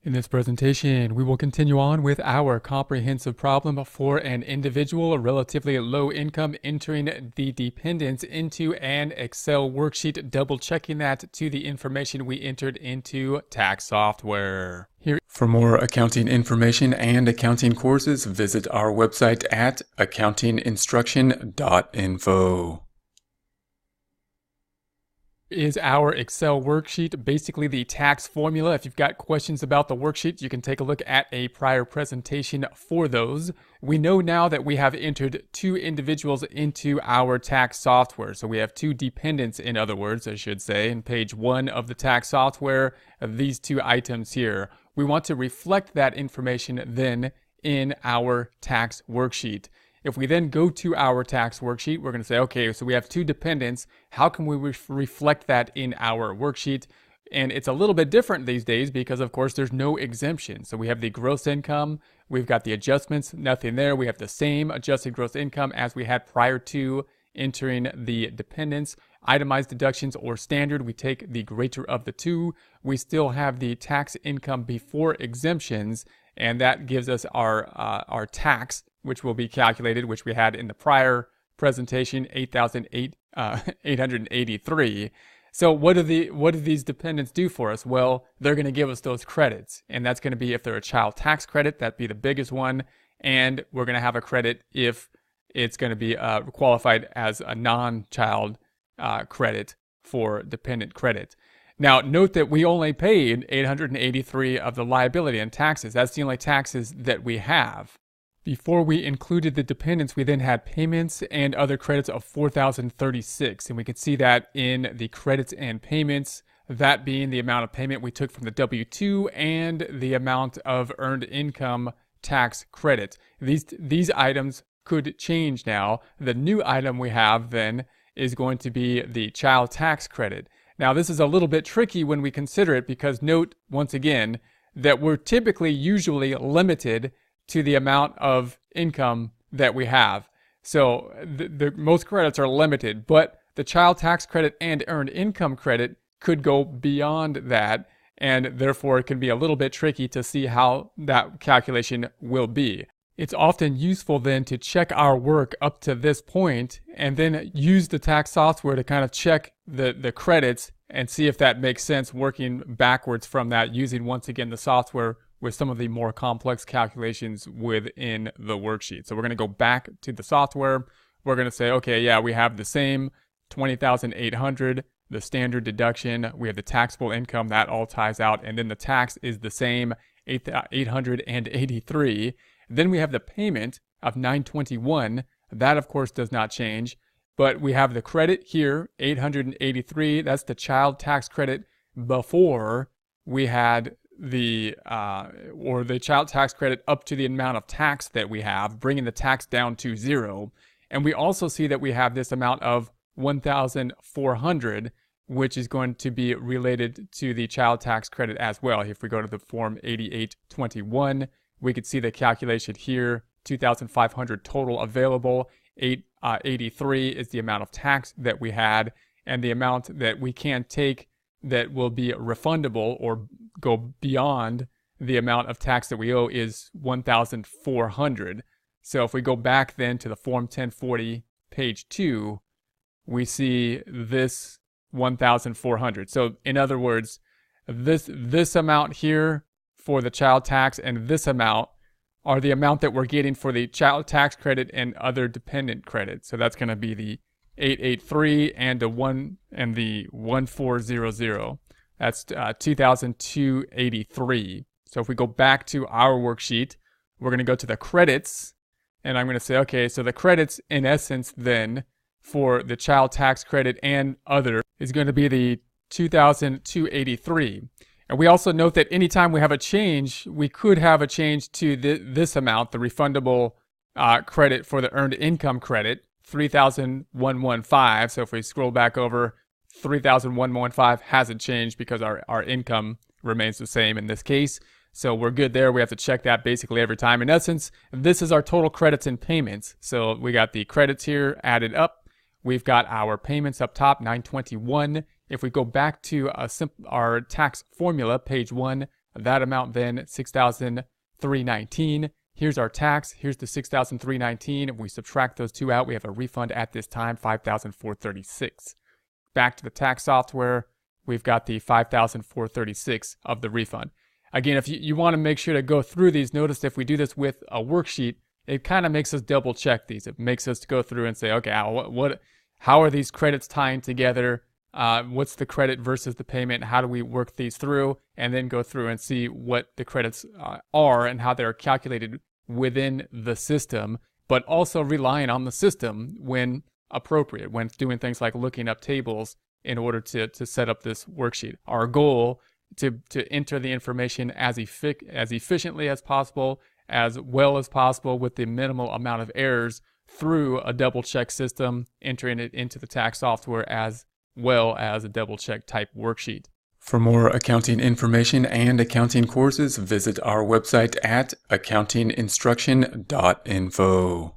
In this presentation, we will continue on with our comprehensive problem for an individual relatively low income entering the dependents into an Excel worksheet, double checking that to the information we entered into tax software. Here, for more accounting information and accounting courses, visit our website at accountinginstruction.info. Is our Excel worksheet, basically the tax formula. If you've got questions about the worksheet, you can take a look at a prior presentation for those. We know now that we have entered two individuals into our tax software. So we have two dependents, in other words, I should say, in page 1 of the tax software, these two items here. We want to reflect that information then in our tax worksheet. If we then go to our tax worksheet, we're going to say, okay, so we have two dependents. How can we reflect that in our worksheet? And it's a little bit different these days because, of course, there's no exemption. So we have the gross income. We've got the adjustments, nothing there. We have the same adjusted gross income as we had prior to entering the dependents. Itemized deductions or standard, we take the greater of the two. We still have the tax income before exemptions, and that gives us our tax, which will be calculated, which we had in the prior presentation, 8,883. So what do these dependents do for us? Well, they're going to give us those credits, and that's going to be if they're a child tax credit, that'd be the biggest one, and we're going to have a credit if it's going to be qualified as a non-child credit for dependent credit. Now, note that we only paid 883 of the liability and taxes. That's the only taxes that we have. Before we included the dependents, we then had payments and other credits of 4,036. And we can see that in the credits and payments, that being the amount of payment we took from the W-2 and the amount of earned income tax credit. These items could change now. The new item we have then is going to be the child tax credit. Now, this is a little bit tricky when we consider it because note, once again, that we're typically usually limited to the amount of income that we have. So the most credits are limited, but the child tax credit and earned income credit could go beyond that, and therefore it can be a little bit tricky to see how that calculation will be. It's often useful then to check our work up to this point and then use the tax software to kind of check the credits and see if that makes sense working backwards from that, using once again the software with some of the more complex calculations within the worksheet. So we're going to go back to the software. We're going to say, okay, yeah, we have the same 20,800, the standard deduction. We have the taxable income. That all ties out. And then the tax is the same, 883. Then we have the payment of 921. That, of course, does not change. But we have the credit here, 883. That's the child tax credit before we had the child tax credit up to the amount of tax that we have, bringing the tax down to 0. And we also see that we have this amount of 1,400, which is going to be related to the child tax credit as well. If we go to the form 8821, we could see the calculation here, 2,500 total available, 883 is the amount of tax that we had, and the amount that we can take that will be refundable or go beyond the amount of tax that we owe is 1,400. So if we go back then to the form 1040, page 2, we see this 1,400. So in other words, this amount here for the child tax and this amount are the amount that we're getting for the child tax credit and other dependent credit. So that's going to be the 883 and the 1400. That's 2,283. So if we go back to our worksheet, we're going to go to the credits, and I'm going to say, okay, so the credits in essence then for the child tax credit and other is going to be the 2,283. And we also note that anytime we have a change, we could have a change to this amount, the refundable credit for the earned income credit, 3,115. So if we scroll back over, 3,115 hasn't changed because our income remains the same in this case. So we're good there. We have to check that basically every time. In essence, this is our total credits and payments. So we got the credits here added up. We've got our payments up top, 921. If we go back to our tax formula, page 1 that amount then, $6,319. Here's our tax. Here's the $6,319. If we subtract those two out, we have a refund at this time, $5,436. Back to the tax software, we've got the $5,436 of the refund. Again, if you want to make sure to go through these, notice if we do this with a worksheet, it kind of makes us double check these. It makes us go through and say, okay, how are these credits tying together? What's the credit versus the payment? How do we work these through? And then go through and see what the credits are and how they're calculated within the system, but also relying on the system when appropriate, when doing things like looking up tables in order to set up this worksheet. Our goal to enter the information as efficiently as possible, as well as possible with the minimal amount of errors through a double check system, entering it into the tax software as well as a double check type worksheet. For more accounting information and accounting courses, visit our website at accountinginstruction.info.